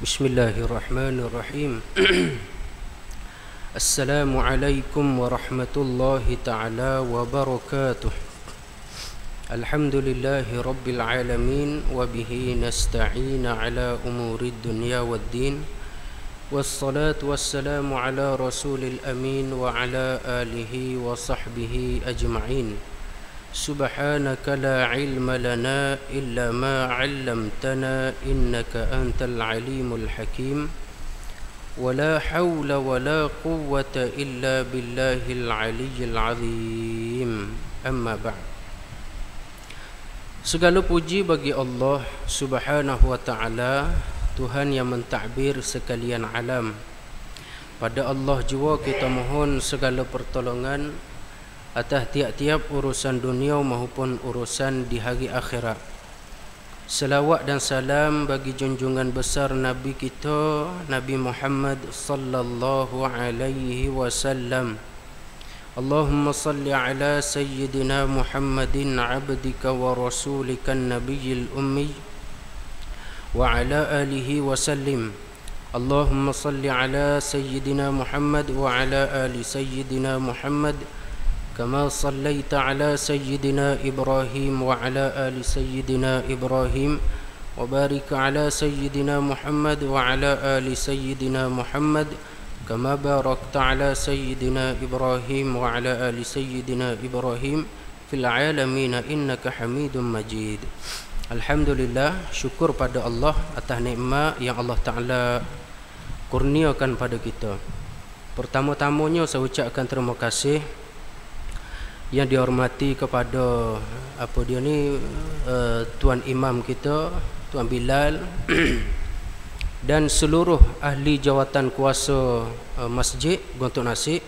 Bismillahirrahmanirrahim. Assalamualaikum warahmatullahi ta'ala wabarakatuh. Alhamdulillahi rabbil alamin. Wabihi nasta'ina ala umurid dunya waddin. Wassalatu wassalamu ala rasulil amin. Wa ala alihi wa sahbihi ajma'in. Subhanaka la ilma lana illa ma 'allamtana innaka antal alimul hakim. Wala hawla wala quwwata illa billahil aliyyil azim. Amma ba'd. Segala puji bagi Allah Subhanahu wa ta'ala, Tuhan yang mentadbir sekalian alam. Pada Allah jua kita mohon segala pertolongan atas tiap-tiap urusan dunia maupun urusan di hari akhirat. Selawat dan salam bagi junjungan besar Nabi kita, Nabi Muhammad sallallahu alaihi wasallam. Allahumma salli ala sayyidina Muhammadin abdika wa rasulika nabiyil ummi wa ala alihi wasallim. Allahumma salli ala sayyidina Muhammad wa ala ali sayyidina Muhammad كما صليت على سيدنا إبراهيم وعلى آل سيدنا إبراهيم وبارك على سيدنا محمد وعلى آل سيدنا محمد كما باركت على سيدنا إبراهيم وعلى آل سيدنا إبراهيم في العالمين إنك حميد مجيد. Alhamdulillah, syukur pada Allah atas nikmat yang Allah Ta'ala kurniakan pada kita. Pertama-tamanya saya ucapkan terima kasih yang dihormati kepada Tuan Imam kita, Tuan Bilal dan seluruh ahli jawatan kuasa masjid Gontok Nasik.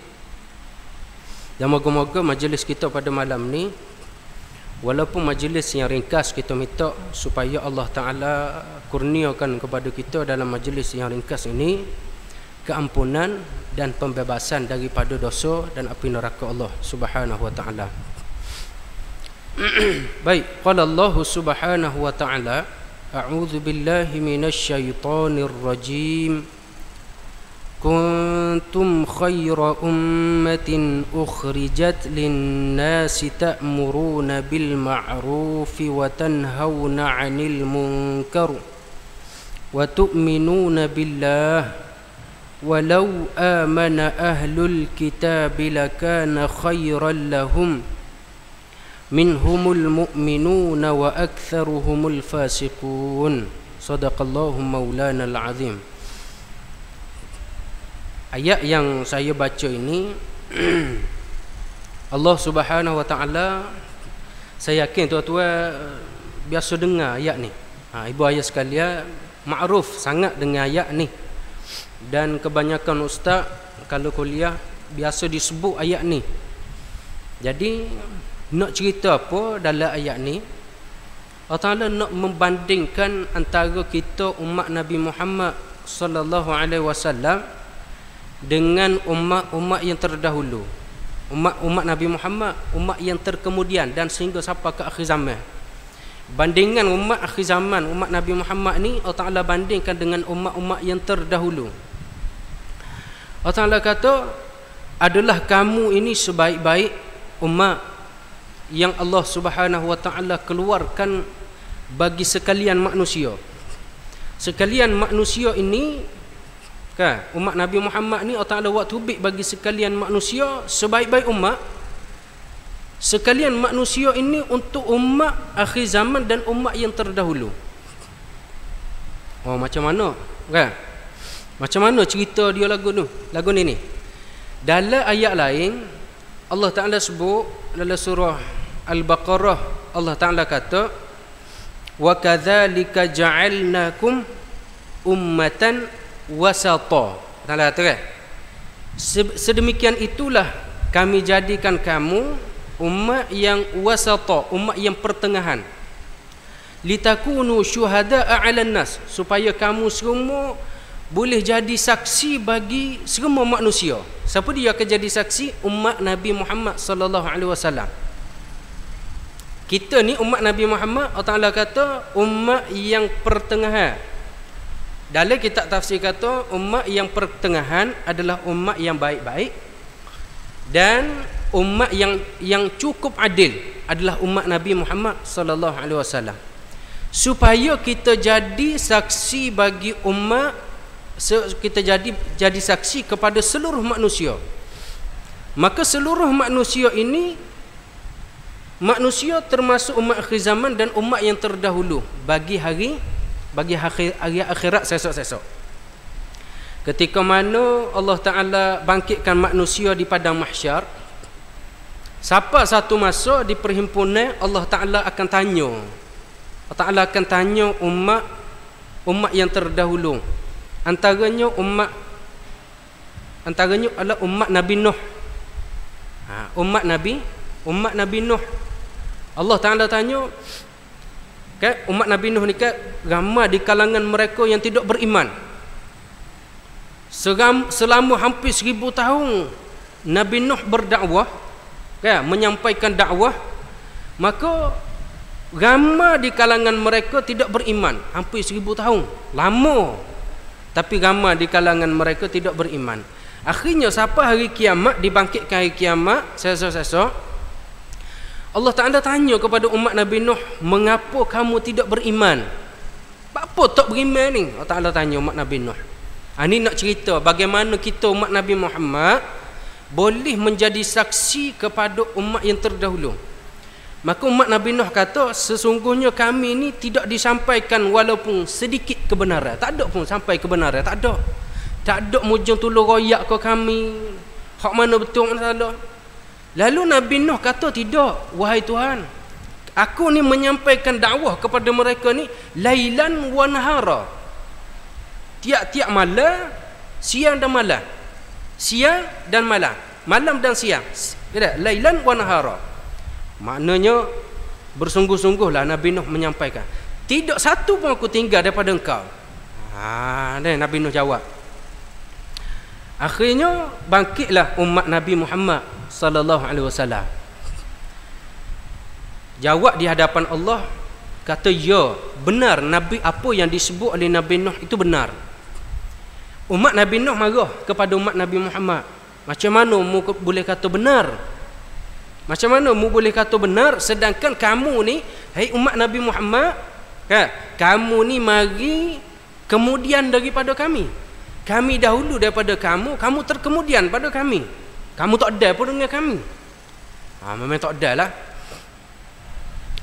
Dan moga-moga majlis kita pada malam ni, walaupun majlis yang ringkas, kita minta supaya Allah Ta'ala kurniakan kepada kita dalam majlis yang ringkas ini keampunan dan pembebasan daripada dosa dan api neraka Allah Subhanahu wa ta'ala. Baik, qala Allah Subhanahu wa ta'ala, a'udzu billahi minasy syaithanir rajim. Kuntum khayra ummatin ukhrijat lin-nasi ta'muruna bil ma'rufi wa tanhauna 'anil munkar wa tu'minuna billah. Walau amana ahlul kitab lakana khairan lahum minhumul mu'minuna wa aktharuhumul fasiqun. Sadaqallahu maulana al-azim. Ayat yang saya baca ini Allah Subhanahu wa ta'ala, saya yakin tuan-tuan biasa dengar ayat ni. Ibu ayah sekalian ma'ruf sangat dengan ayat ni. Dan kebanyakan ustaz kalau kuliah biasa disebut ayat ni. Jadi nak cerita apa dalam ayat ni? Allah Ta'ala nak membandingkan antara kita umat Nabi Muhammad sallallahu alaihi wasallam dengan umat-umat yang terdahulu. Umat Nabi Muhammad, umat yang terkemudian dan sehingga sampai ke akhir zaman. Bandingan umat akhir zaman, umat Nabi Muhammad ni Allah Ta'ala bandingkan dengan umat-umat yang terdahulu. Allah Ta'ala kata, adalah kamu ini sebaik-baik umat yang Allah Subhanahu wa ta'ala keluarkan bagi sekalian manusia. Sekalian manusia ini kan, umat Nabi Muhammad ni Allah Ta'ala buat tubik bagi sekalian manusia sebaik-baik umat. Sekalian manusia ini untuk umat akhir zaman dan umat yang terdahulu. Oh, macam mana kan? Macam mana cerita dia lagu ni ni? Dalam ayat lain Allah Ta'ala sebut dalam surah Al-Baqarah, Allah Ta'ala kata, wa kadzalika ja'alnakum ummatan wasata. Ta'ala kata kan? Sedemikian itulah kami jadikan kamu umat yang wasata, umat yang pertengahan. Litakunu syuhada'a 'alan nas, supaya kamu semua boleh jadi saksi bagi semua manusia. Siapa dia akan jadi saksi? Umat Nabi Muhammad sallallahu alaihi wasallam. Kita ni umat Nabi Muhammad, Allah Ta'ala kata umat yang pertengahan. Dalam kitab tafsir kata umat yang pertengahan adalah umat yang baik-baik, dan umat yang cukup adil adalah umat Nabi Muhammad sallallahu alaihi wasallam. Supaya kita jadi saksi bagi umat, kita jadi saksi kepada seluruh manusia. Maka seluruh manusia ini manusia termasuk umat akhir zaman dan umat yang terdahulu bagi hari akhirat sesok-sesok. Ketika mana Allah Ta'ala bangkitkan manusia di padang mahsyar, siapa satu masa di perhimpunan Allah Ta'ala akan tanya. Allah Ta'ala akan tanya umat yang terdahulu. Antaranya adalah umat Nabi Nuh. Umat Nabi Nuh. Allah Ta'ala tanya, umat Nabi Nuh ni ramai di kalangan mereka yang tidak beriman. Selama hampir 1000 tahun Nabi Nuh berdakwah, menyampaikan dakwah, maka ramai di kalangan mereka tidak beriman. Hampir 1000 tahun, lama. Tapi ramai di kalangan mereka tidak beriman. Akhirnya siapa hari kiamat, dibangkitkan hari kiamat sesok-sesok, Allah Ta'ala tanya kepada umat Nabi Nuh, mengapa kamu tidak beriman? Apa tak beriman ni? Allah Ta'ala tanya umat Nabi Nuh. Ini nak cerita bagaimana kita umat Nabi Muhammad boleh menjadi saksi kepada umat yang terdahulu. Maka umat Nabi Nuh kata, sesungguhnya kami ni tidak disampaikan walaupun sedikit kebenaran. Tak ada pun sampai kebenaran, tak ada. Tak ada mujung tolong royak ke kami, hak mana betul, mana salah. Lalu Nabi Nuh kata, tidak, wahai Tuhan, aku ni menyampaikan dakwah kepada mereka ni lailan wa nahara, tiap-tiap malam, siang dan malam, siang dan malam, malam dan siang, lailan wa nahara. Maknanya bersungguh-sungguhlah Nabi Nuh menyampaikan, tidak satu pun aku tinggal daripada engkau. Nabi Nuh jawab. Akhirnya bangkitlah umat Nabi Muhammad sallallahu alaihi wasallam. Jawab di hadapan Allah, kata, ya, benar Nabi, apa yang disebut oleh Nabi Nuh itu benar. Umat Nabi Nuh marah kepada umat Nabi Muhammad. Macam mana mu boleh kata benar? Macam mana mu boleh kata benar sedangkan kamu ni, hai umat Nabi Muhammad, kamu ni mari kemudian daripada kami. Kami dahulu daripada kamu, kamu terkemudian pada kami. Kamu tak ada pun dengan kami. Memang tak ada lah.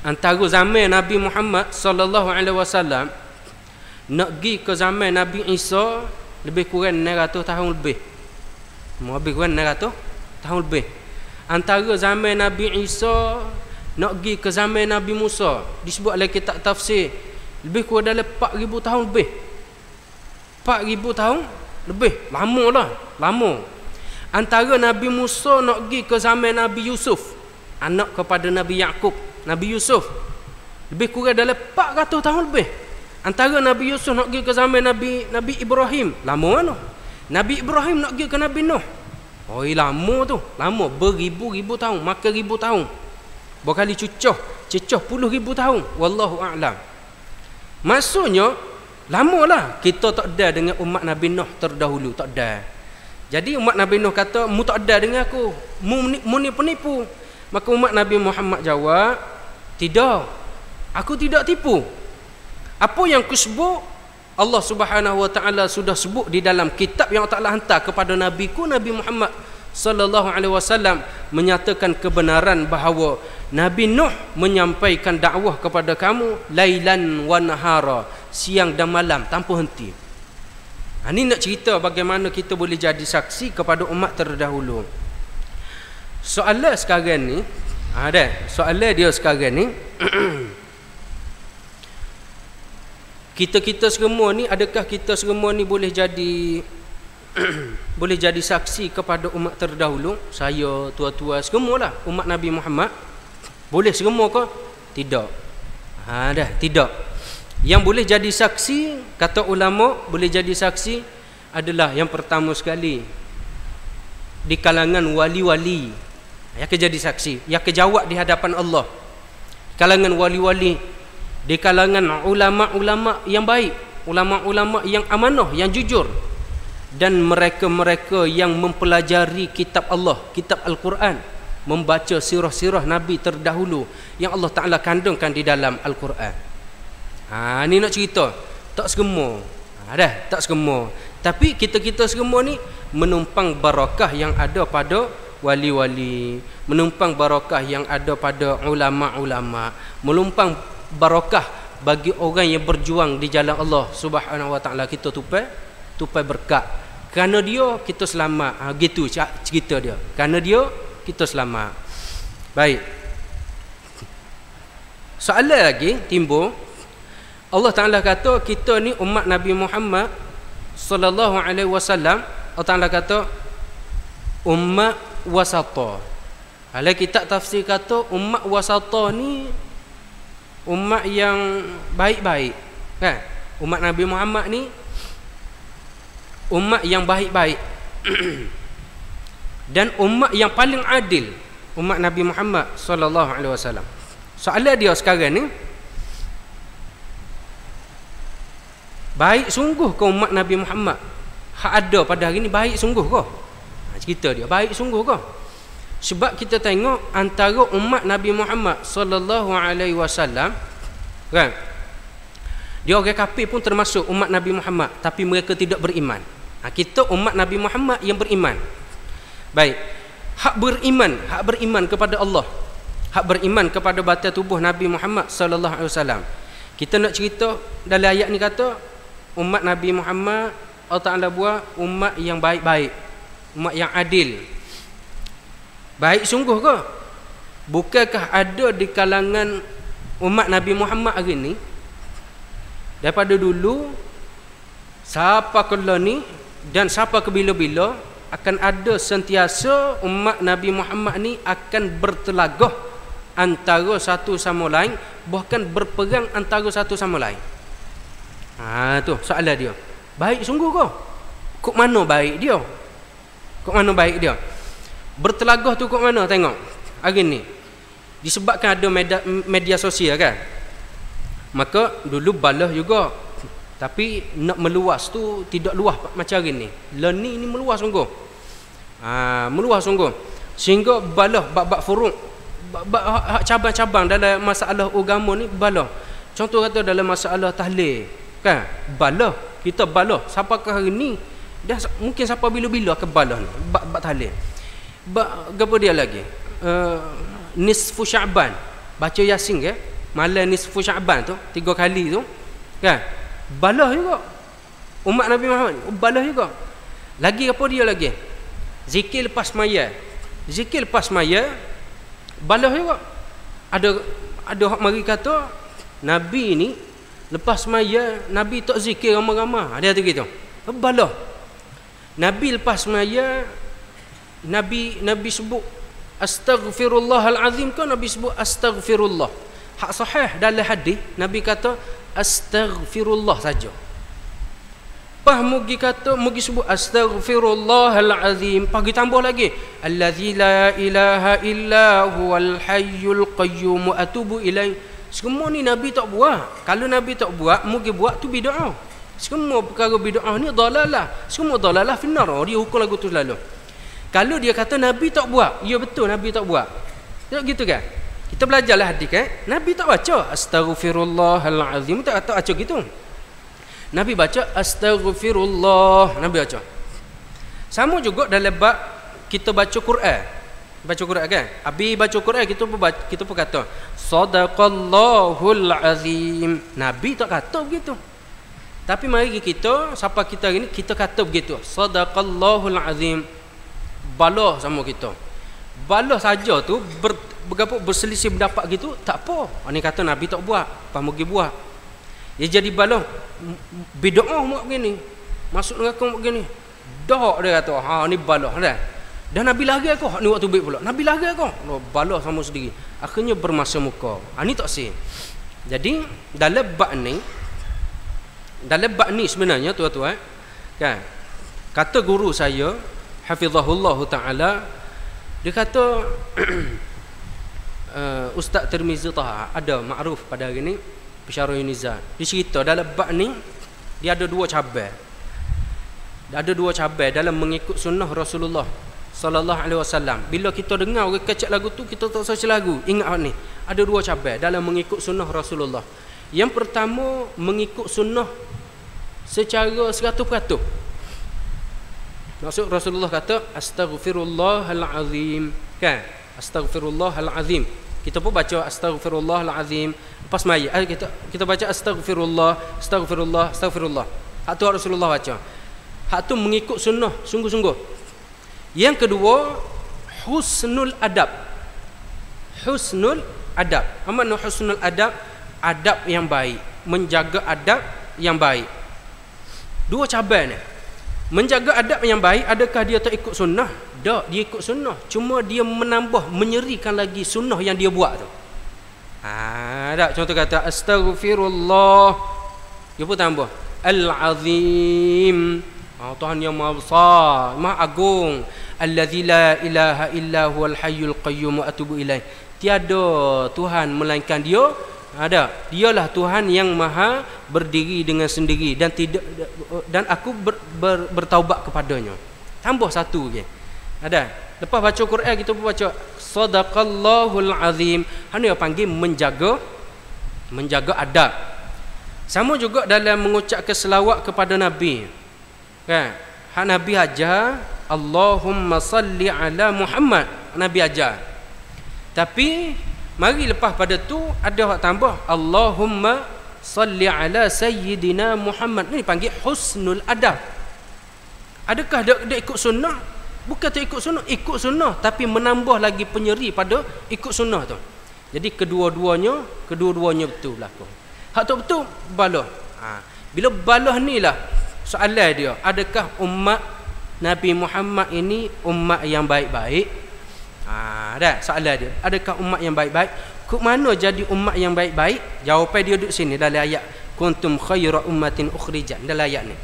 Antara zaman Nabi Muhammad sallallahu alaihi wasallam nak pergi ke zaman Nabi Isa lebih kurang 600 tahun lebih. Lebih kurang 600 tahun lebih. Antara zaman Nabi Isa nak pergi ke zaman Nabi Musa, disebut oleh kitab tafsir, lebih kurang dalam 4000 tahun lebih. 4000 tahun lebih. Lama lah, lama. Antara Nabi Musa nak pergi ke zaman Nabi Yusuf, anak kepada Nabi Yaqub, Nabi Yusuf, lebih kurang dalam 400 tahun lebih. Antara Nabi Yusuf nak pergi ke zaman Nabi Ibrahim, lama mana? Nabi Ibrahim nak pergi ke Nabi Nuh, lama tu, lama, beribu-ribu tahun, maka 1000 tahun, berkali cecah puluh ribu tahun, wallahu a'lam. Maksudnya lama lah kita tak ada dengan umat Nabi Nuh terdahulu, tak ada. Jadi umat Nabi Nuh kata, mu tak ada dengan aku, mu ni penipu. Maka umat Nabi Muhammad jawab, tidak, aku tidak tipu. Apa yang aku sebut, Allah Subhanahu Wa Taala sudah sebut di dalam kitab yang Allah Ta'ala hantar kepada Nabiku Nabi Muhammad sallallahu alaihi wasallam, menyatakan kebenaran bahawa Nabi Nuh menyampaikan dakwah kepada kamu lailan wa nahara, siang dan malam tanpa henti. Ini nak cerita bagaimana kita boleh jadi saksi kepada umat terdahulu. Soalan sekarang ni, soalan dia sekarang ni, kita semua ni, adakah kita semua ni boleh jadi boleh jadi saksi kepada umat terdahulu? Saya, tua-tua, semualah umat Nabi Muhammad. Boleh semua ke? Tidak. Tidak. Yang boleh jadi saksi, kata ulama, boleh jadi saksi adalah yang pertama sekali di kalangan wali-wali yang akan jadi saksi, yang akan jawab di hadapan Allah. Kalangan wali-wali, di kalangan ulama-ulama yang baik, ulama-ulama yang amanah, yang jujur, dan mereka-mereka yang mempelajari kitab Allah, kitab Al-Quran, membaca sirah-sirah Nabi terdahulu yang Allah Ta'ala kandungkan di dalam Al-Quran. Ni nak cerita tak semua, tak semua, tapi kita semua ni menumpang barakah yang ada pada wali-wali, menumpang barakah yang ada pada ulama-ulama, menumpang barakah bagi orang yang berjuang di jalan Allah Subhanahu wa Ta'ala. Kita tupai berkat, kerana dia kita selamat. Gitu cerita dia, kerana dia kita selamat. Baik, soalan lagi timbul. Allah Ta'ala kata kita ni umat Nabi Muhammad sallallahu alaihi wasallam, Allah Ta'ala kata umat wasata. Kalau kitab tafsir kata umat wasata ni umat yang baik-baik, kan? Umat Nabi Muhammad ni umat yang baik-baik dan umat yang paling adil, umat Nabi Muhammad sallallahu alaihi wasallam. Soalan dia sekarang ni, baik sungguh ke umat Nabi Muhammad hak ada pada hari ni? Baik sungguh ke? Cerita dia, baik sungguh ke? Sebab kita tengok antara umat Nabi Muhammad sallallahu alaihi wasallam, kan, dia orang kafir pun termasuk umat Nabi Muhammad, tapi mereka tidak beriman. Kita umat Nabi Muhammad yang beriman. Baik, hak beriman kepada Allah, hak beriman kepada batal tubuh Nabi Muhammad sallallahu alaihi wasallam. Kita nak cerita dalam ayat ni kata umat Nabi Muhammad Allah Ta'ala buat umat yang baik-baik, umat yang adil. Baik sungguh ke? Bukankah ada di kalangan umat Nabi Muhammad hari ni, daripada dulu siapa kala ni dan siapa ke bila-bila, akan ada sentiasa umat Nabi Muhammad ni akan bertelagah antara satu sama lain, bahkan berperang antara satu sama lain. Tu soalan dia, baik sungguh ke? Kok mana baik dia? Kok mana baik dia? Bertelagah tu kok mana? Tengok hari ni disebabkan ada media sosial, kan, maka dulu balah juga, tapi nak meluas tu tidak luas macam hari ni. Learning ni meluas sungguh, meluas sungguh, sehingga balah bab-bab furuk, bab cabang-cabang dalam masalah agama ni balah. Contoh kata dalam masalah tahlil, kan, balah, kita balah siapakah hari ni, dah mungkin siapa bila-bila ke balah ni bab tahlil. Apa dia lagi, nisfu Sya'ban, baca Yasin, ke malam nisfu Sya'ban tu 3 kali tu, kan, balah juga umat Nabi Muhammad, balah juga. Lagi apa dia lagi, zikir lepas maya, zikir lepas maya, balah juga. Ada hak mari kata Nabi ni lepas maya Nabi tak zikir ramai-ramai, dia tu gitu, balah. Nabi lepas maya Nabi sebut astaghfirullahal azim, kan Nabi sebut astaghfirullah. Hak sahih dalam hadis Nabi kata astaghfirullah saja. Pas mugi kata, mugi sebut astaghfirullahal azim, pagi tambah lagi allazi la ilaha illa huwal hayyul qayyum atubu ilaihi. Semua ni Nabi tak buat. Kalau Nabi tak buat, mugi buat tu bid'ah. Semua perkara bid'ah ni dalalah, semua dalalah finnar. Dia hukum lagu tu selalu. Kalau dia kata Nabi tak buat, ya betul Nabi tak buat. Tak gitu kan? Kita belajarlah hadis, kan? Nabi tak baca astaghfirullahal azim, tak baca gitu. Nabi baca astaghfirullah, Nabi baca. Sama juga dalam bab kita baca Quran. Baca Quran, kan? Habis baca Quran kita pun kata sadaqallahul azim. Nabi tak kata begitu. Tapi mari kita, siapa kita hari ni, kita kata begitu, sadaqallahul azim. Balah sama kita, balah saja tu berselisih pendapat gitu, tak apa. Ni kata Nabi tak buat, apa mugi buat. Dia jadi balah bid'ah buat begini, masuk neraka buat begini. Dak dia kata, ni balah dah. Dan Nabi lari aku, ni waktu baik pula. Nabi lari aku, balah sama sendiri. Akhirnya bermasa muka. Ni tak sih. Jadi dalam bab ni sebenarnya tuan-tuan, kan, kata guru saya hafizahullah ta'ala, dia kata Ustaz Tirmizi Taha ada ma'ruf pada hari ni Bisyarul Nizam, dia cerita dalam bab ni Dia ada dua cabar. Ada dua cabar dalam mengikut sunnah Rasulullah sallallahu alaihi wasallam. Bila kita dengar orang kecek lagu tu, kita tak search lagu. Ingat ni, ada dua cabar dalam mengikut sunnah Rasulullah. Yang pertama, mengikut sunnah secara 100%. Maksud Rasulullah kata astaghfirullahal azim, kan? Astaghfirullahal azim. Kita pun baca astaghfirullahal azim lepas maya. Kita baca astaghfirullah, astaghfirullah, astaghfirullah. Hak tu Rasulullah baca. Hak tu mengikut sunnah sungguh-sungguh. Yang kedua, husnul adab. Husnul adab. Apa makna husnul adab? Adab yang baik, menjaga adab yang baik. Dua cabar ni. Menjaga adab yang baik, adakah dia tak ikut sunnah? Tak, dia ikut sunnah. Cuma dia menambah, menyerikan lagi sunnah yang dia buat tu. Tak, contoh kata astaghfirullah, dia pun tambah al-azim. Tuhan yang maha besar, maha agung. Allazi la ilaha illa huwal hayyul qayyum wa atubu ilaih. Tiada Tuhan melainkan dia. Dialah Tuhan yang maha berdiri dengan sendiri dan aku bertaubat kepadanya. Tambah satu lagi. Lepas baca Quran kita pun baca sadaqallahul azim. Hanya yang panggil menjaga adab. Sama juga dalam mengucapkan selawat kepada Nabi. Kan? Hak Nabi ajar Allahumma salli ala Muhammad. Nabi ajar. Tapi mari lepas pada tu ada hak tambah Allahumma salli ala sayyidina Muhammad. Ni panggil husnul adab. Adakah dia ikut sunnah? Bukan tak ikut sunnah, ikut sunnah tapi menambah lagi penyeri pada ikut sunnah tu. Jadi kedua-duanya betul berlaku. Hak tu betul balah. Bila balah ni lah soalan dia, adakah umat Nabi Muhammad ini umat yang baik-baik? Dah soalan dia, adakah umat yang baik-baik? Kok mana jadi umat yang baik-baik? Jawapan dia duduk sini dalam ayat kuntum khaira ummatin ukhrijat, dalam ayat ni.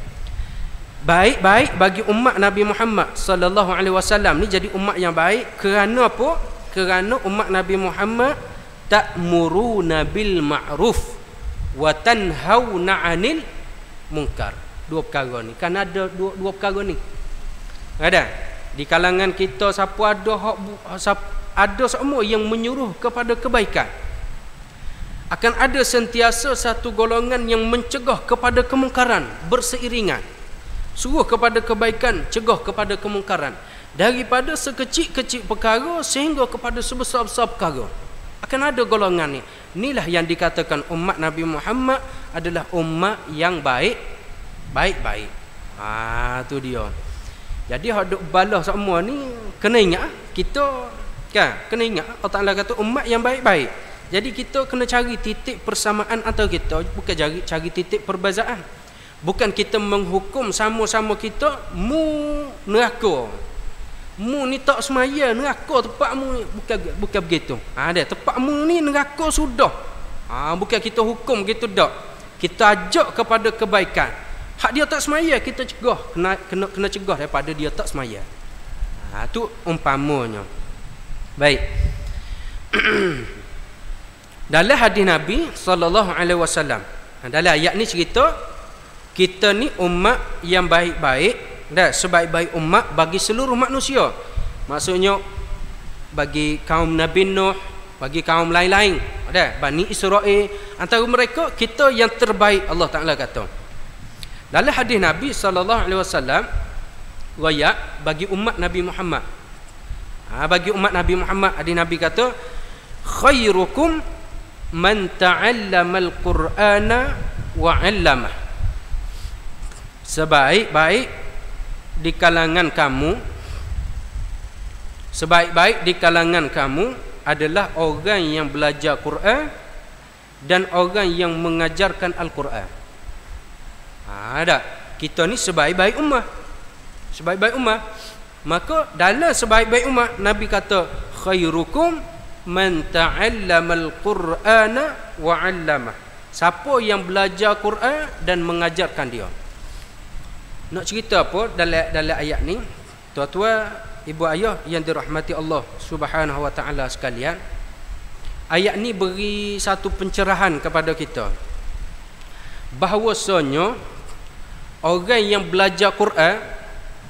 Baik-baik bagi umat Nabi Muhammad sallallahu alaihi wasallam ni jadi umat yang baik kerana apa? Kerana umat Nabi Muhammad ta'muruna bil ma'ruf wa tanhauna 'anil munkar. Dua perkara ni. Kan ada dua perkara ni. Ada di kalangan kita siapa ada semua yang menyuruh kepada kebaikan. Akan ada sentiasa satu golongan yang mencegah kepada kemungkaran berseiringan. Suruh kepada kebaikan, cegah kepada kemungkaran. Daripada sekecil-kecil perkara sehingga kepada sebesar-besar perkara. Akan ada golongan ni. Inilah yang dikatakan umat Nabi Muhammad adalah umat yang baik-baik. Tu dia. Jadi hak duk balah semua ni kena ingat kita kan, kena ingat Allah Taala kata umat yang baik-baik. Jadi kita kena cari titik persamaan antara kita, bukan cari titik perbezaan. Bukan kita menghukum sama-sama kita mu neraka. Mu ni tak semaya neraka tempatmu, bukan begitu. Dia tempatmu ni neraka sudah. Bukan kita hukum gitu dak. Kita ajak kepada kebaikan. Hak dia tak semaya kita cegah, kena cegah daripada dia tak semaya. Tu umpamanya. Baik. Dalam hadis Nabi sallallahu alaihi wasallam, dalam ayat ni cerita kita ni umat yang baik-baik, dah sebaik-baik umat bagi seluruh manusia. Maksudnya bagi kaum Nabi Nuh, bagi kaum lain-lain, dah Bani Israel, antara mereka kita yang terbaik. Allah Taala kata dalam hadis Nabi sallallahu alaihi wasallam, riwayat bagi umat Nabi Muhammad. Bagi umat Nabi Muhammad, hadis Nabi kata khairukum man ta'allamal Qur'ana wa 'allamah. Sebaik-baik di kalangan kamu adalah orang yang belajar Quran dan orang yang mengajarkan Al-Quran. Kita ni sebaik-baik ummah. Maka dalam sebaik-baik ummah Nabi kata khairukum man ta'allamal Qur'ana wa 'allamah. Siapa yang belajar Quran dan mengajarkan dia. Nak cerita apa dalam ayat ni? Tuan-tuan, ibu ayah yang dirahmati Allah Subhanahu wa taala sekalian. Ayat ni beri satu pencerahan kepada kita. Bahawasanya Orang yang belajar Quran,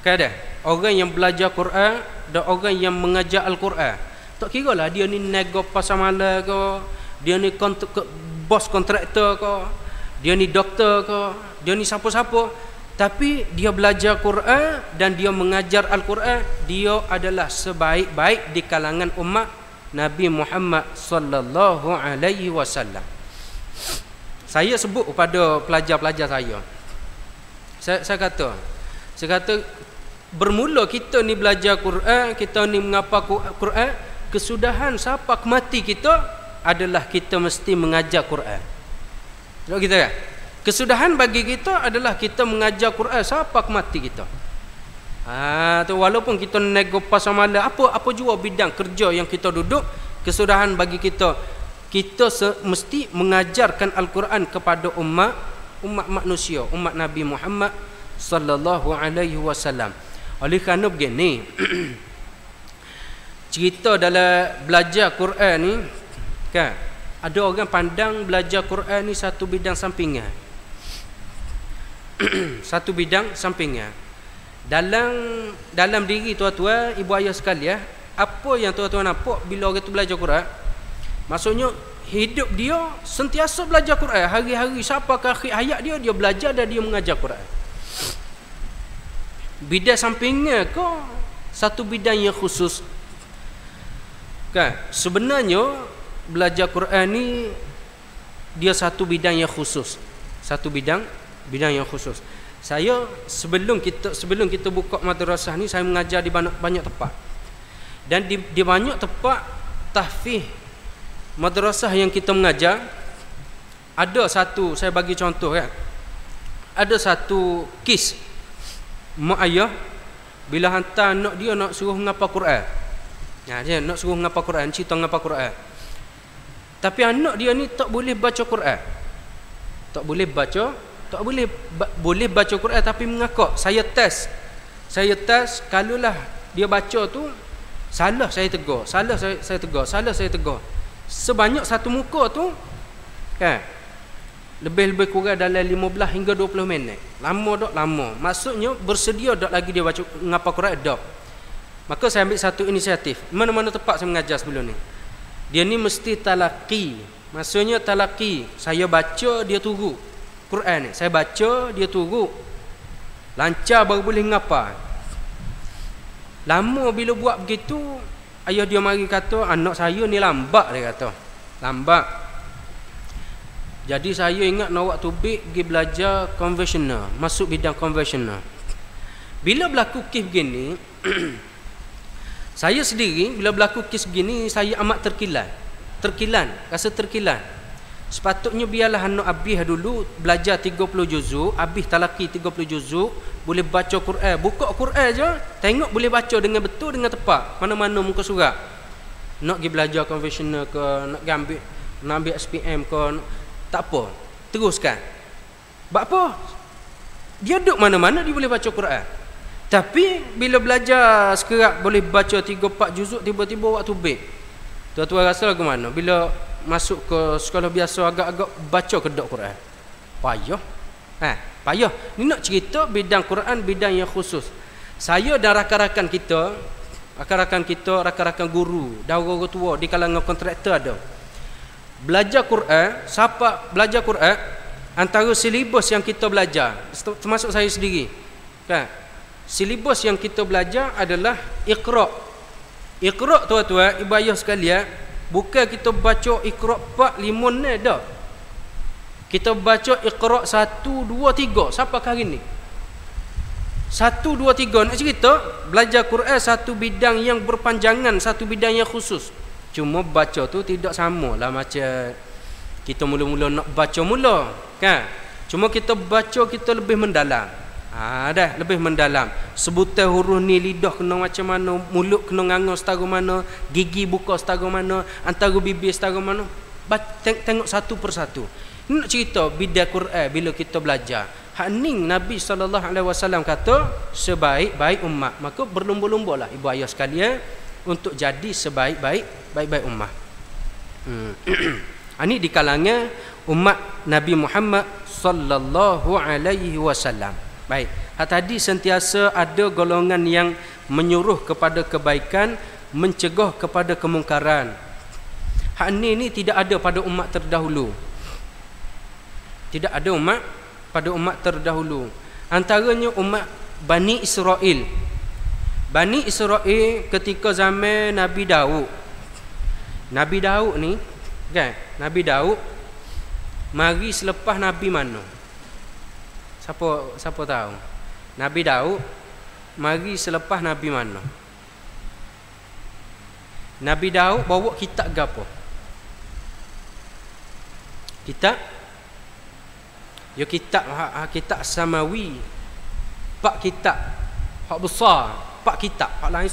kan ada? Orang yang belajar Quran dan orang yang mengajar Al-Quran. Tak kira lah dia ni nego pasar malam ke, dia ni bos kontraktor ke, dia ni doktor ke, dia ni siapa-siapa, tapi dia belajar Quran dan dia mengajar Al-Quran, dia adalah sebaik-baik di kalangan umat Nabi Muhammad sallallahu alaihi wasallam. Saya sebut kepada pelajar-pelajar saya kata bermula kita ni belajar Quran, kita ni mengapa Quran, kesudahan siapa kemati kita adalah kita mesti mengajar Quran. Tahu kita kan? Kesudahan bagi kita adalah kita mengajar Quran siapa kemati kita. Tu walaupun kita nego pasar malam, apa jua bidang kerja yang kita duduk, kesudahan bagi kita mesti mengajarkan Al-Quran kepada umat manusia, umat Nabi Muhammad sallallahu alaihi wasallam. Oleh kerana begini, cerita dalam belajar Quran ni kan, ada orang pandang belajar Quran ni satu bidang sampingan. Satu bidang sampingan. Dalam diri tuan-tuan, ibu ayah sekalian, apa yang tuan-tuan nampak bila orang tu belajar Quran? Maksudnya hidup dia sentiasa belajar Quran. Hari-hari sampai ke akhir hayat dia belajar dan dia mengajar Quran. Bidang sampingan ke satu bidang yang khusus? Kan? Sebenarnya belajar Quran ni dia satu bidang yang khusus. Satu bidang yang khusus. Saya sebelum kita buka madrasah ni, saya mengajar di banyak tempat. Dan di banyak tempat tahfiz madrasah yang kita mengajar, ada satu, saya bagi contoh kan. Ada satu kes mak ayah bila hantar anak dia nak suruh ngapal Quran. Dia nak suruh ngapal Quran, cerita ngapal Quran. Tapi anak dia ni tak boleh baca Quran. Boleh baca Quran tapi mengakak. Saya test. Kalaulah dia baca tu salah, saya tegur. Salah saya tegur. Sebanyak satu muka tu kan, lebih kurang dalam 15 hingga 20 minit. Lama. Maksudnya bersedia dak lagi dia baca ngapal Quran dak. Maka saya ambil satu inisiatif. Mana-mana tempat saya mengajar sebelum ni, dia ni mesti talaqi. Maksudnya talaqi, saya baca dia tunggu Quran ni. Saya baca dia tunggu. Lancar baru boleh ngapal. Lama bila buat begitu, ayah dia mari kata, anak saya ni lambat, dia kata. Lambat. Jadi saya ingat nak waktu pergi belajar konvensional, masuk bidang konvensional. Bila berlaku kes begini, saya sendiri bila berlaku kes begini, saya amat rasa terkilan. Sepatutnya biarlah anak habis dulu belajar 30 juzuk, habis talaqi 30 juzuk, boleh baca Quran, buka Quran je, tengok boleh baca dengan betul, dengan tepat, mana-mana muka surat. Nak pergi belajar konvensional ke, nak ambil SPM ke, tak apa, teruskan. Sebab apa? Dia duduk mana-mana dia boleh baca Quran. Tapi bila belajar sekerat boleh baca 3-4 juzuk, tiba-tiba waktu baik, tuan-tuan rasa lagu mana? Bila masuk ke sekolah biasa agak-agak baca kedok Quran, payah. Payah. Ni nak cerita bidang Quran, bidang yang khusus. Saya dan rakan-rakan kita, rakan-rakan guru, dan orang tua di kalangan kontraktor ada. Belajar Quran, siapa belajar Quran, antara silibus yang kita belajar, termasuk saya sendiri kan, silibus yang kita belajar adalah Iqra. Iqra tuan-tuan, ibu ayah sekalian, bukan kita baca Iqra 4, 5 ni dah. Kita baca Iqra 1, 2, 3 sampai hari ni. 1, 2, 3 nak cerita belajar Quran satu bidang yang berpanjangan, satu bidang yang khusus. Cuma baca tu tidak sama lah macam kita mula-mula nak baca mula kan. Cuma kita baca kita lebih mendalam. Dah lebih mendalam. Sebutan huruf ni lidah kena macam mana, mulut kena nganga setara mana, gigi buka setara mana, antara bibir setara mana. Tengok satu persatu. Nak cerita bidang Quran bila kita belajar. Hak ning Nabi SAW kata sebaik-baik umat. Maka berlumba-lumbalah ibu ayah sekalian untuk jadi sebaik-baik umat. Ini di kalangan umat Nabi Muhammad sallallahu alaihi wasallam. Baik. Hak tadi sentiasa ada golongan yang menyuruh kepada kebaikan, mencegah kepada kemungkaran. Hak ni tidak ada pada umat terdahulu. Tidak ada umat pada umat terdahulu. Antaranya umat Bani Israel. Bani Israel ketika zaman Nabi Daud. Nabi Daud ni, kan? Nabi Daud mari selepas Nabi mana? Siapa tahu? Nabi Daud mari selepas Nabi mana? Nabi Daud bawa kitab gapo? Kitab? Ya kitab samawi. 4 kitab. Hak besar, 4 kitab. Hak lain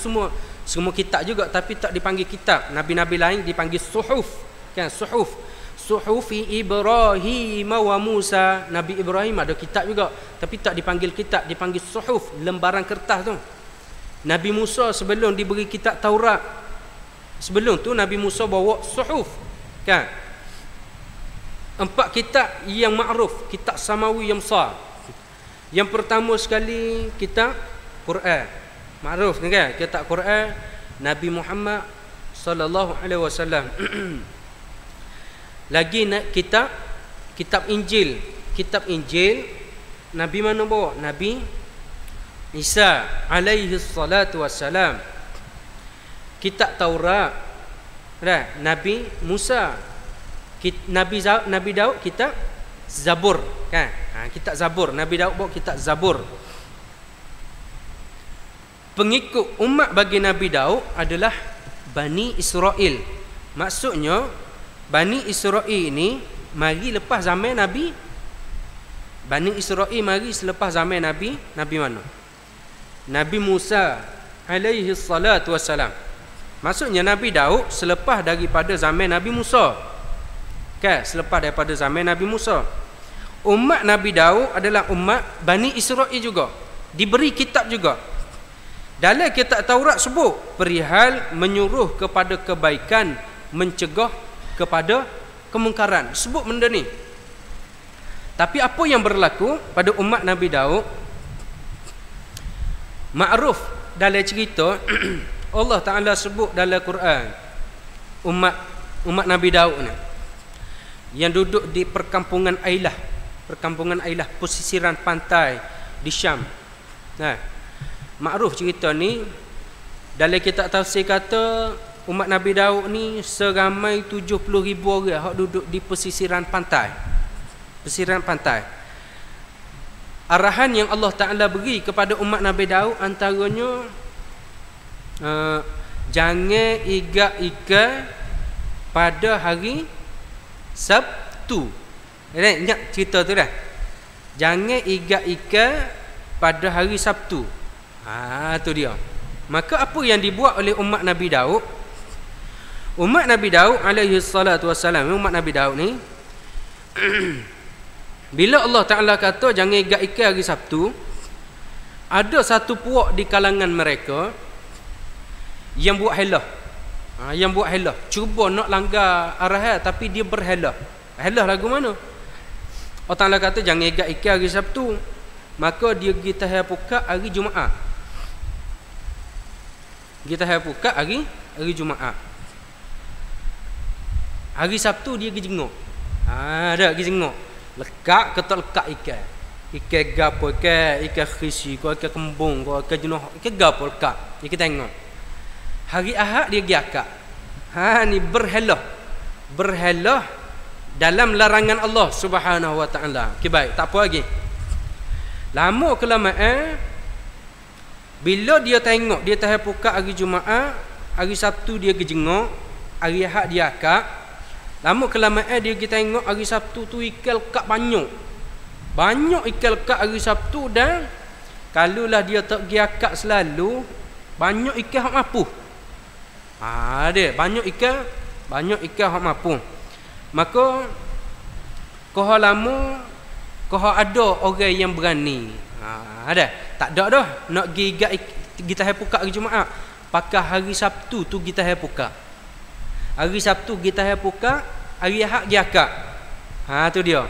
semua kitab juga tapi tak dipanggil kitab. Nabi-nabi lain dipanggil suhuf. Kan suhuf. Suhufi Ibrahim wa Musa. Nabi Ibrahim ada kitab juga tapi tak dipanggil kitab, dipanggil suhuf, lembaran kertas tu. Nabi Musa sebelum diberi kitab Taurat, sebelum tu Nabi Musa bawa suhuf. Kan? 4 kitab yang ma'ruf, kitab samawi yang besar. Yang pertama sekali kitab Quran. Ma'ruf kan? Kitab Quran Nabi Muhammad sallallahu alaihi wasallam. Lagi kitab Injil. Kitab Injil Nabi mana bawa? Nabi Isa alaihi salatu wassalam. Kitab Taurat Nabi Musa. Nabi Daud kitab Zabur, kan? Kitab Zabur. Nabi Daud bawa kitab Zabur. Pengikut umat bagi Nabi Daud adalah Bani Israel. Maksudnya Bani Israel ini mari lepas zaman Nabi. Bani Israel mari selepas zaman Nabi mana? Nabi Musa alaihi salatu wassalam. Maksudnya Nabi Daud selepas daripada zaman Nabi Musa. Kan? Selepas daripada zaman Nabi Musa. Umat Nabi Daud adalah umat Bani Israel juga. Diberi kitab juga. Dalam kitab Taurat sebut perihal menyuruh kepada kebaikan, mencegah kepada kemungkaran. Sebut benda ni. Tapi apa yang berlaku pada umat Nabi Daud? Ma'ruf dalam cerita Allah Ta'ala sebut dalam Quran umat Nabi Daud ni yang duduk di perkampungan Ailah, pesisiran pantai di Syam. Ma'ruf cerita ni. Dalam kitab tafsir kata umat Nabi Daud ni seramai 70,000 orang hak duduk di pesisiran pantai. Arahan yang Allah Ta'ala beri kepada umat Nabi Daud antaranya jangan ikan pada hari Sabtu. Ingat cerita tu dah. Jangan ikan pada hari Sabtu. Tu dia. Maka apa yang dibuat oleh umat Nabi Daud? Umat Nabi Daud alaihi salatu wassalam, umat Nabi Daud ni bila Allah Ta'ala kata jangan ikan hari Sabtu, ada satu puak di kalangan mereka yang buat helah. Yang buat helah, cuba nak langgar arahan tapi dia berhelah. Helah lagu mana? Allah Ta'ala kata jangan ikan hari Sabtu, maka dia pergi tahap pukat hari Jumaat. Kita pukat hari Jumaat. Hari Sabtu dia pergi jenguk. Ada pergi jenguk. Lekat ketok lekat ikan. Ikan gapo, ikan khisi, ikan kembung, ikan jenuh, ikan gapo lekat. Dia kita tengok. Hari Ahad dia pergi akad. Ni berhelah dalam larangan Allah Subhanahu wa taala. Okey baik, tak apa lagi. Lama kelamaan bila dia tengok dia tahap pukat hari Jumaat, hari Sabtu dia pergi jenguk, hari Ahad dia akad. Lama kelamaan dia pergi tengok hari Sabtu tu ikan lekat banyak. Banyak ikan lekat hari Sabtu dan kalaulah dia tak pergi akad selalu, banyak ikan hak mapuh. Dia banyak ikan hak mapuh. Maka koha lama koha ada orang yang berani. Ada. Tak ada dah nak pergi tahap pukat hari Jumaat. Pakai hari Sabtu tu kita tahap pukat. Hari Sabtu kita tahap pukat, hari Ahad pergi akad. Tu dia.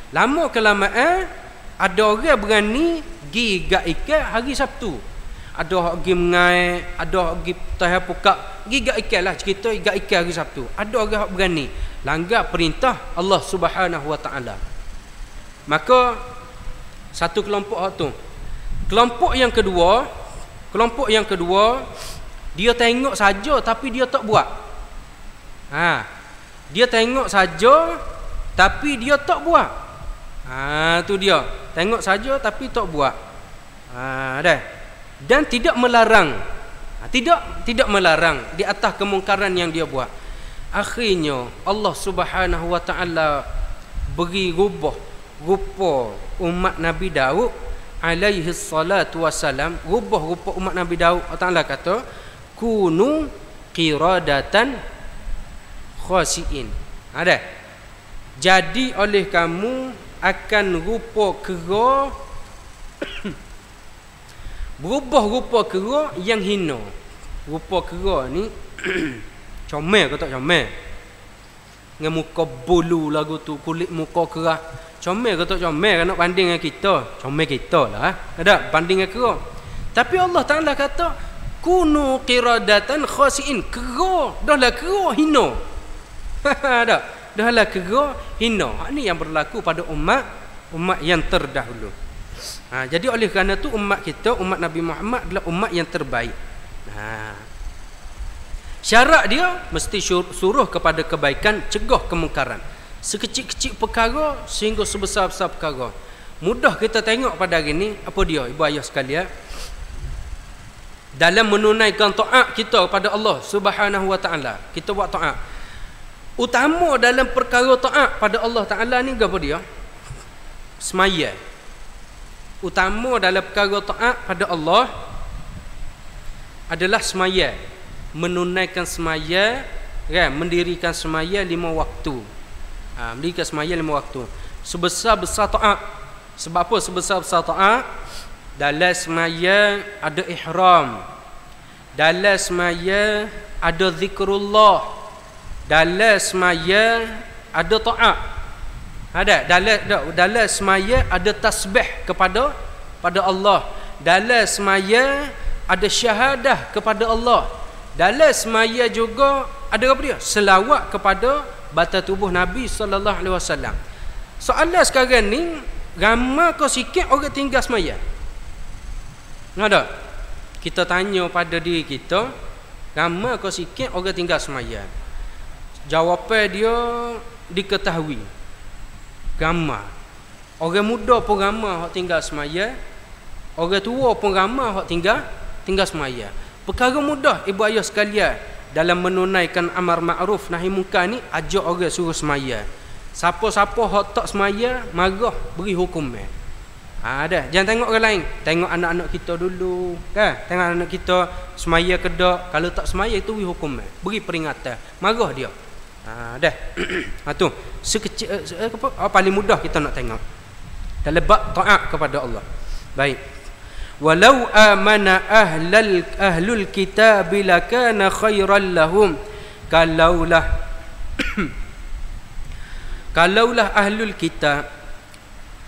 Lama kelamaan Ada orang berani gi gak ikan hari Sabtu. Ada hak gi mengai, ada hak gi tah pukak, gi gak ikan lah cerita gak ikan hari Sabtu. Ada orang hak berani langgar perintah Allah Subhanahu wa taala. Maka satu kelompok hak tu. Kelompok yang kedua dia tengok saja tapi dia tak buat. Dia tengok saja tapi dia tak buat. Tu dia. Tengok saja tapi tak buat. Dah. Dan tidak melarang. Tidak melarang di atas kemungkaran yang dia buat. Akhirnya Allah Subhanahu wa taala beri rupa umat Nabi Daud alaihi salatu wassalam. Rupa umat Nabi Daud, Allah Taala kata kunu qiradatan khasiin. Ada. Jadi oleh kamu akan rupa kera berubah rupa kera yang hina. Rupa kera ni comel ke tak comel? Dengan muka bulu lagu tu, kulit muka kerah. Comel ke tak comel? Kan nak banding dengan kita. Comel kita lah. Ada banding dengan kera. Tapi Allah Taala kata kunu qiradatan khasiin. Kera, dahlah kera hina. Ada. Dahlah kera hina. Ini yang berlaku pada umat yang terdahulu. Jadi oleh kerana tu umat kita, umat Nabi Muhammad adalah umat yang terbaik. Syarat dia mesti suruh kepada kebaikan, cegah kemungkaran. Sekecil-kecil perkara sehingga sebesar-besar perkara. Mudah kita tengok pada hari ni, apa dia ibu ayah sekalian? Dalam menunaikan taat kita kepada Allah Subhanahu wa taala, kita buat taat. Utama dalam perkara taat pada Allah Taala ni apa dia? Semaya. Utama dalam perkara taat pada Allah adalah semaya. Menunaikan semaya, kan? Mendirikan semaya 5 waktu. Mendirikan semaya 5 waktu. Sebesar-besar taat. Sebab apa sebesar-besar taat? Dalam semaya ada ihram. Dalam semaya ada zikrullah. Dalam semaya ada taat. Ada dalam semaya ada tasbih kepada Allah. Dalam semaya ada syahadah kepada Allah. Dalam semaya juga ada apa dia? Selawat kepada batal tubuh Nabi sallallahu alaihi wasallam. Soalan sekarang ni, ramai kau sikit orang tinggal semaya? Ada? Kita tanya pada diri kita, ramai kau sikit orang tinggal semaya? Jawapan dia diketahui. Ramai. Orang muda pun ramai hak tinggal semaya. Orang tua pun ramai hak tinggal semaya. Perkara mudah ibu ayah sekalian dalam menunaikan amar ma'ruf nahi munkar ni, ajak orang suruh semaya. Siapa-siapa hak tak semaya, marah beri hukum. Dah. Jangan tengok orang lain. Tengok anak-anak kita dulu, kan? Tengok anak kita semaya ke tak. Kalau tak semaya itu beri hukum. Beri peringatan. Marah dia. Dah. Tu sekecil paling mudah kita nak tengok dalam bab taat kepada Allah. Baik. Walau amana ahlul kitab lakana khairan lahum. Kalaulah ahlul kitab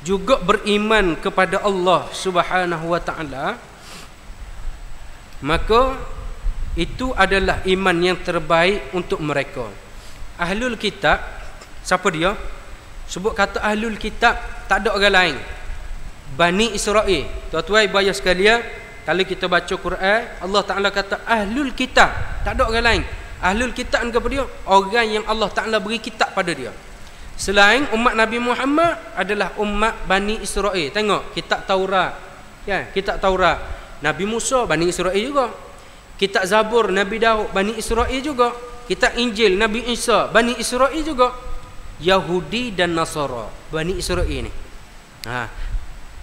juga beriman kepada Allah Subhanahu wa taala, maka itu adalah iman yang terbaik untuk mereka. Ahlul kitab, siapa dia? Sebut kata ahlul kitab, tak ada orang lain. Bani Israel. Tuan-tuan ibu ayah sekalian, kalau kita baca Quran, Allah Taala kata ahlul kitab, tak ada orang lain. Ahlul kitab ni apa dia? Orang yang Allah Taala beri kitab pada dia. Selain umat Nabi Muhammad adalah umat Bani Israel. Tengok kitab Taurat. Ya, kitab Taurat. Nabi Musa Bani Israel juga. Kitab Zabur Nabi Daud Bani Israel juga. Kitab Injil Nabi Isa Bani Israel juga. Yahudi dan Nasara Bani Israel ni.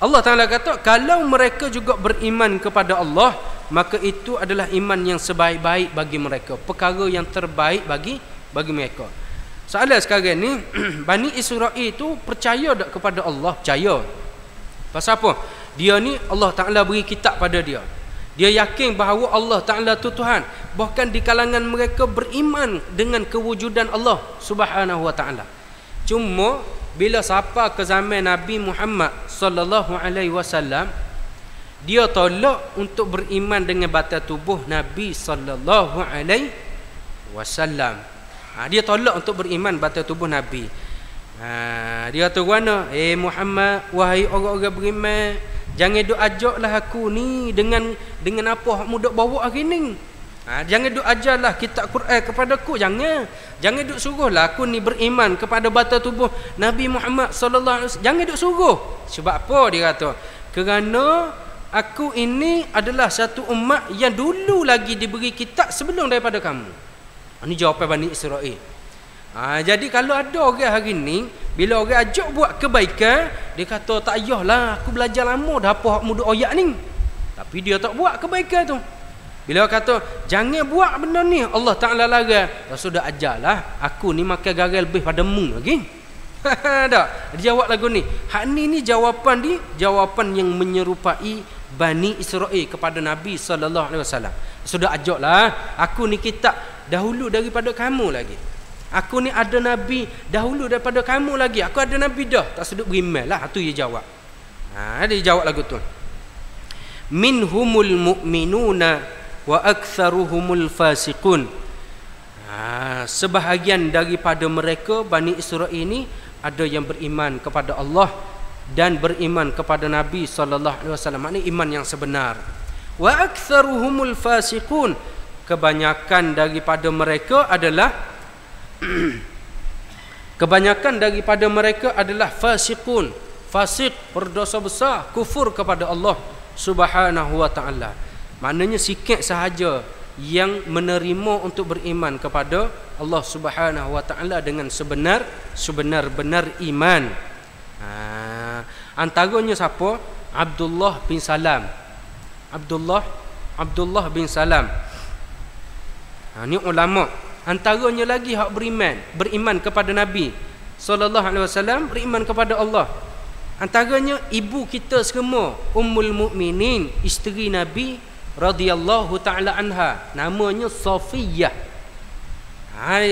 Allah Ta'ala kata kalau mereka juga beriman kepada Allah, maka itu adalah iman yang sebaik-baik bagi mereka, perkara yang terbaik bagi mereka. Soalan sekarang ni, Bani Israel itu percaya tak kepada Allah? Percaya. Pasal apa? Dia ni Allah Ta'ala beri kitab pada dia. Dia yakin bahawa Allah Ta'ala itu Tuhan. Bahkan di kalangan mereka beriman dengan kewujudan Allah Subhanahu Wa Ta'ala. Cuma bila siapa ke zaman Nabi Muhammad sallallahu alaihi wasallam, dia tolak untuk beriman dengan batal tubuh Nabi sallallahu alaihi wasallam. Dia tolak untuk beriman batal tubuh Nabi. Dia kata mana? Muhammad, wahai orang-orang beriman, jangan duk ajaklah aku ni dengan apa hak mu duk bawa hari ni. Jangan duk ajarlah kitab Quran kepada aku, jangan duk suruhlah aku ni beriman kepada batal tubuh Nabi Muhammad sallallahu alaihi wasallam. Jangan duk suruh. Sebab apa dia kata? Kerana aku ini adalah satu umat yang dulu lagi diberi kitab sebelum daripada kamu. Ini jawapan Bani Israel. Jadi kalau ada orang hari ni, bila orang ajak buat kebaikan, dia kata tak payahlah, aku belajar lama dah apa hak muda oyak ni. Tapi dia tak buat kebaikan tu. Bila kata jangan buat benda ni, Allah Taala larang, sudah ajarlah aku ni makan garam lebih pada mu lagi. Tak, dia jawab lagu ni. Hak ni jawapan yang menyerupai Bani Israel kepada Nabi sallallahu alaihi wasallam. Sudah ajaklah aku ni kitab dahulu daripada kamu lagi. Aku ni ada nabi dahulu daripada kamu lagi. Aku ada nabi dah. Tak sedut beriman lah. Itu dia jawab. Dia jawab lagu tu. Minhumul mu'minuna wa aktsaruhumul fasiqun. Sebahagian daripada mereka Bani Israel ini ada yang beriman kepada Allah dan beriman kepada Nabi sallallahu alaihi wasallam. Maknanya iman yang sebenar. Wa aktsaruhumul fasiqun. Kebanyakan daripada mereka adalah fasiqun, fasik, berdosa besar, kufur kepada Allah Subhanahu wa taala. Maknanya sikit sahaja yang menerima untuk beriman kepada Allah Subhanahu wa taala dengan sebenar-benar iman. Antaranya siapa? Abdullah bin Salam. Abdullah bin Salam. Ni ulama. Antaranya lagi hak beriman kepada Nabi sallallahu alaihi wasallam, beriman kepada Allah. Antaranya ibu kita semua, Ummul Mukminin, isteri Nabi radhiyallahu taala anha, namanya Safiyah.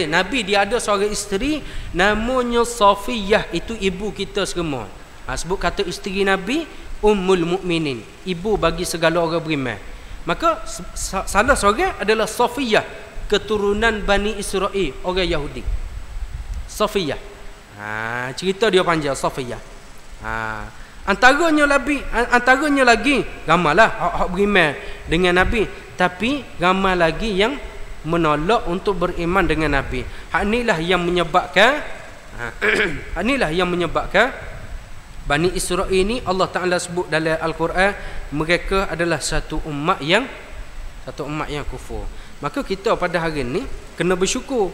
Nabi dia ada seorang isteri namanya Safiyah, itu ibu kita semua. Sebut kata isteri Nabi Ummul Mukminin, ibu bagi segala orang beriman. Maka salah seorang adalah Safiyah, keturunan Bani Israel, orang Yahudi. Safiyah. Cerita dia panjang Safiyah. Antaranya lagi ramailah hak beriman dengan Nabi, tapi ramai lagi yang menolak untuk beriman dengan Nabi. Hak inilah yang menyebabkan Bani Israel ini Allah Taala sebut dalam Al-Quran, mereka adalah satu umat yang kufur. Maka kita pada hari ni kena bersyukur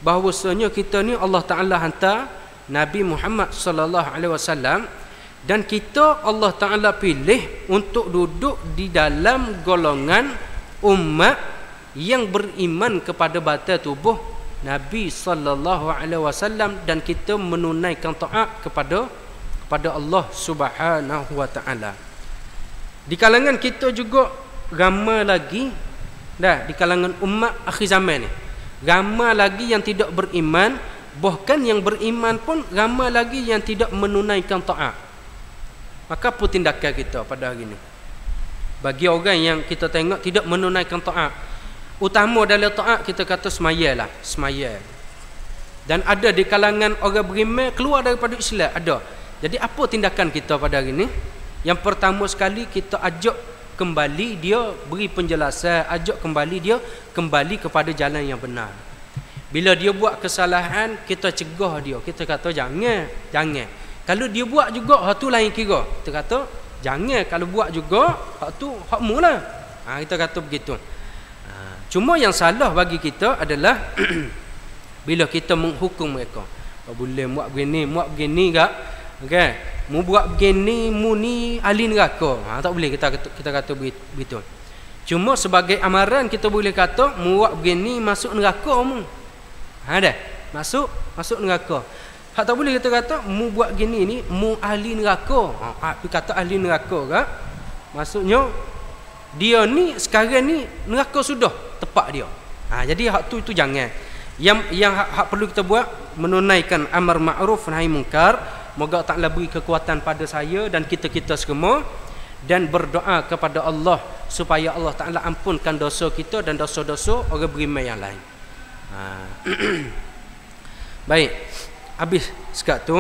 bahawasanya kita ni Allah Taala hantar Nabi Muhammad sallallahu alaihi wasallam, dan kita Allah Taala pilih untuk duduk di dalam golongan umat yang beriman kepada batal tubuh Nabi sallallahu alaihi wasallam, dan kita menunaikan taat kepada Allah Subhanahu wa taala. Di kalangan kita juga ramai lagi di kalangan umat akhir zaman ni, ramai lagi yang tidak beriman. Bahkan yang beriman pun ramai lagi yang tidak menunaikan taat. Maka apa tindakan kita pada hari ni bagi orang yang kita tengok tidak menunaikan taat? Utama dalam taat kita kata semaya. Dan ada di kalangan orang beriman keluar daripada Islam, ada. Jadi apa tindakan kita pada hari ni? Yang pertama sekali, kita ajak kembali dia, beri penjelasan, ajak kembali dia kembali kepada jalan yang benar. Bila dia buat kesalahan, kita cegah dia, kita kata jangan. Kalau dia buat juga, hak tu lain kira, kita kata jangan. Kalau buat juga, hak tu hakmu lah. Kita kata begitu. Cuma yang salah bagi kita adalah bila kita menghukum mereka. Boleh buat begini gak? Okay. Mu buat begini, mu ni ahli neraka. Tak boleh kita kata begitu. Cuma sebagai amaran kita boleh kata mu buat begini masuk neraka mu. Dah. Masuk neraka. Tak boleh kita kata mu buat begini ni mu ahli neraka. Kata ahli neraka kan? Maksudnya dia ni sekarang ni neraka sudah tepat dia. Jadi hak tu itu jangan. Yang hak perlu kita buat menunaikan amar ma'ruf nahi munkar. Moga Ta'ala beri kekuatan pada saya dan kita-kita semua, dan berdoa kepada Allah supaya Allah Ta'ala ampunkan dosa kita dan dosa-dosa orang beriman yang lain. Baik, habis sekat tu.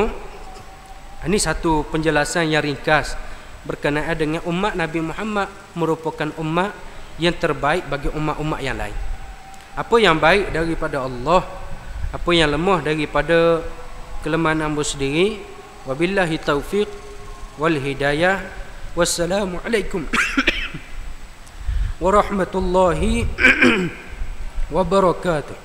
Ini satu penjelasan yang ringkas berkenaan dengan umat Nabi Muhammad merupakan umat yang terbaik bagi umat-umat yang lain. Apa yang baik daripada Allah, apa yang lemah daripada kelemahan hamba sendiri. Wabillahi taufiq wal hidayah. Wassalamualaikum warahmatullahi wabarakatuh.